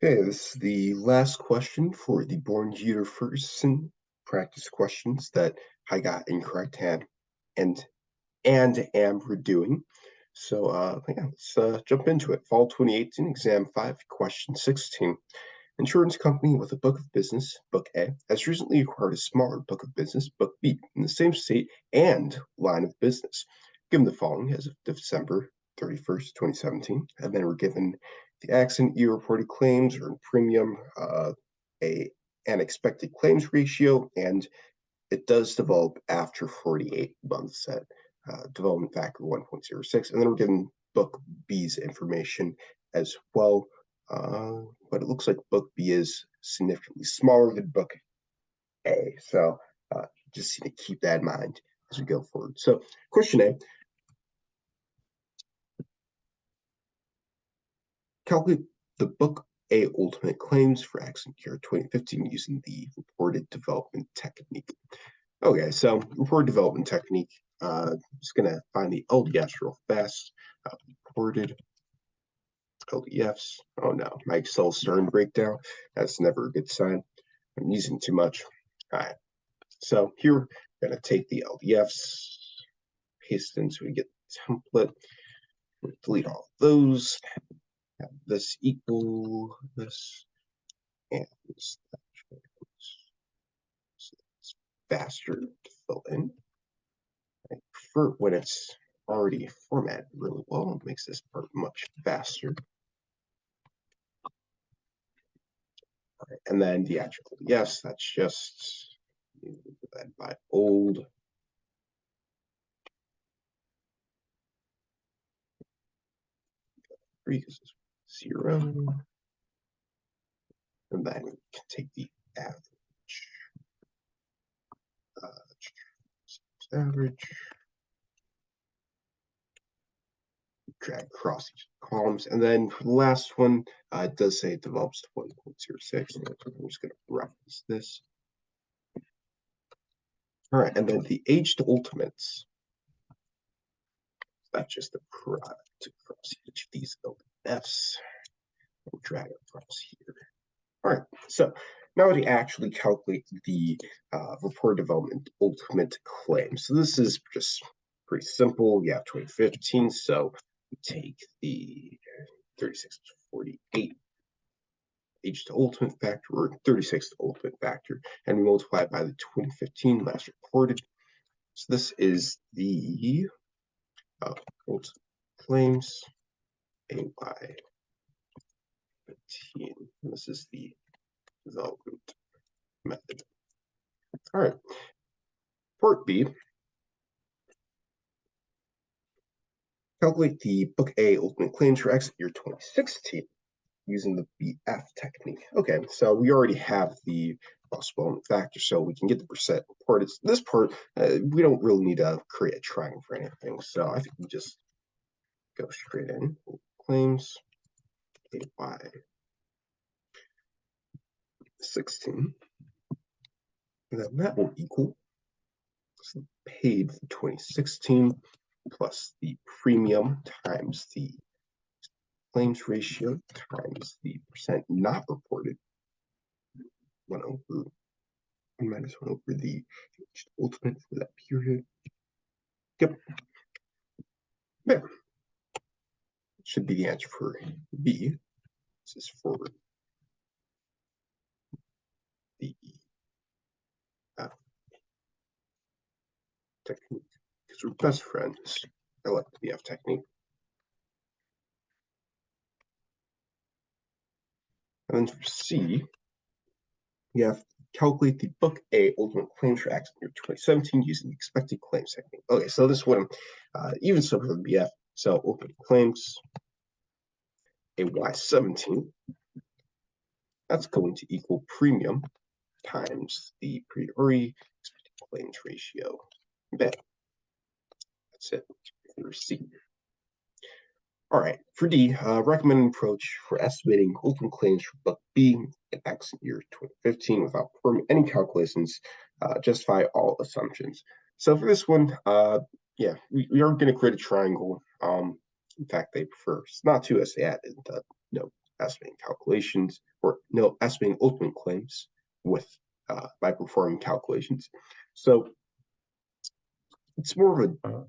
Okay, this is the last question for the Born-Jeter-Ferguson practice questions that I got incorrect and am redoing. So yeah, let's jump into it. Fall 2018, Exam 5, Question 16. Insurance company with a book of business, Book A, has recently acquired a smaller book of business, Book B, in the same state and line of business. Given the following as of December 31st, 2017, and then we're given the accident year reported claims, earned premium, a an expected claims ratio, and it does develop after 48 months at development factor 1.06, and then we're given Book B's information as well. But it looks like Book B is significantly smaller than Book A, so just need to keep that in mind as we go forward. So, question A: calculate the Book A ultimate claims for accident year 2015 using the reported development technique. Okay, so reported development technique. Just gonna find the LDFs real fast. Reported LDFs. Oh no, my Excel starting to break down. That's never a good sign. I'm using too much. All right, so here I'm gonna take the LDFs, paste in so we get the template. Delete all of those. Have this equal this, and this. So it's faster to fill in. I prefer when it's already formatted really well. It makes this part much faster. Right, and then the actual yes, that's just divided by old. Because it's 0. And then we can take the average. Average. Drag across these columns. And then for the last one, it does say it develops to 1.06. So I'm just going to reference this. All right, and then the age to ultimates. That's just the product across each of these F's. We'll drag it across here. All right, so now we actually calculate the report development ultimate claim. So this is just pretty simple. We have 2015, so we take the 36 to 48 age to ultimate factor, or 36 to ultimate factor, and we multiply it by the 2015 last reported. So this is the ultimate claims AY 15. And this is the development method. All right. Part B. Calculate the Book A ultimate claims for exit year 2016 using the BF technique. Okay, so we already have the possible factor, so we can get the percent reported. This part, we don't really need to create a triangle for anything, so I think we just go straight in. Claims AY 16. And then that will equal paid for 2016 plus the premium times the claims ratio times the percent not reported, 1 over minus 1 over the ultimate for that period. Yep. There. Should be the answer for B. This is for the technique, because we're best friends. I like the BF technique. And then for C, we have calculate the Book A ultimate claims for accident year 2017 using the expected claims technique. Okay, so this one, even so for the BF, so ultimate claims AY17, that's going to equal premium times the priori expected claims ratio. Bet. That's it for C. All right, for D, recommended approach for estimating ultimate claims for Book B in accident year 2015 without performing any calculations, justify all assumptions. So for this one, yeah, we are going to create a triangle. In fact, they prefer not to, as they added no estimating calculations. or no, estimating ultimate claims with by performing calculations. So it's more of a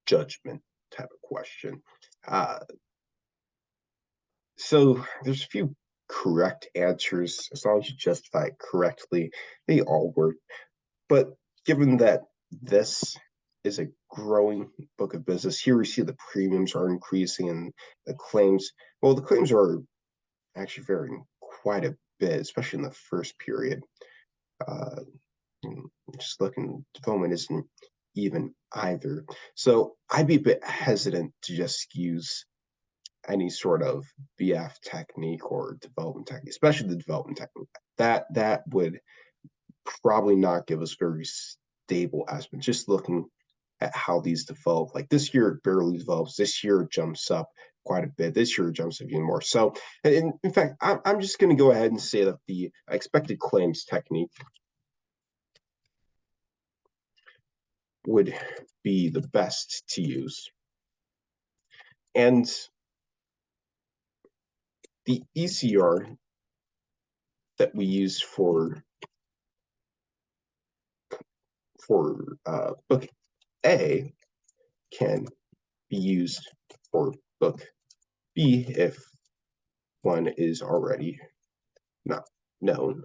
judgment type of question. Uh, so there's a few correct answers. As long as you justify it correctly, they all work. But given that this is a growing book of business, here we see the premiums are increasing and the claims, well, the claims are actually varying quite a bit, especially in the first period. Uh, just looking, development isn't even either. So I'd be a bit hesitant to just use any sort of BF technique or development technique, especially the development technique. That would probably not give us very stable estimates. Just looking at how these develop, like this year it barely develops. This year it jumps up quite a bit. This year it jumps up even more. So, in fact, I'm just going to go ahead and say that the expected claims technique would be the best to use. And the ECR that we use for book A can be used for book B if one is already not known.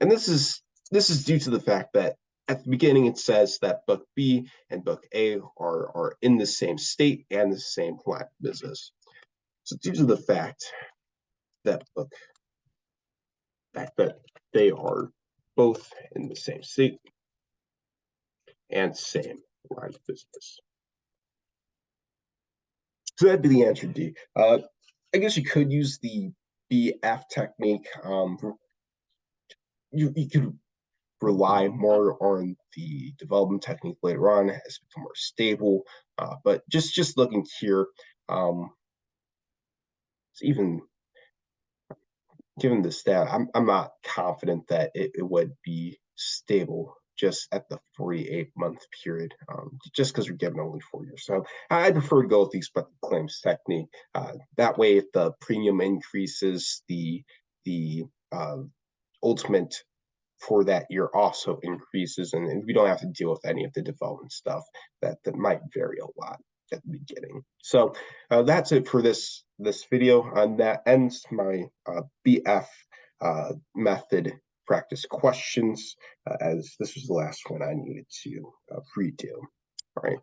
And this is due to the fact that at the beginning it says that book B and book A are in the same state and the same line of business. So due to the fact that they are both in the same state and same line of business. So that'd be the answer D. I guess you could use the BF technique. You could rely more on the development technique later on as it become more stable. But just looking here, even given the stat, I'm not confident that it would be stable just at the 48-month period, just because we're given only 4 years. So I prefer to go with the expected claims technique. That way, if the premium increases, the ultimate for that year also increases, and we don't have to deal with any of the development stuff that might vary a lot at the beginning. So that's it for this video, and that ends my BF method practice questions, as this was the last one I needed to redo. All right.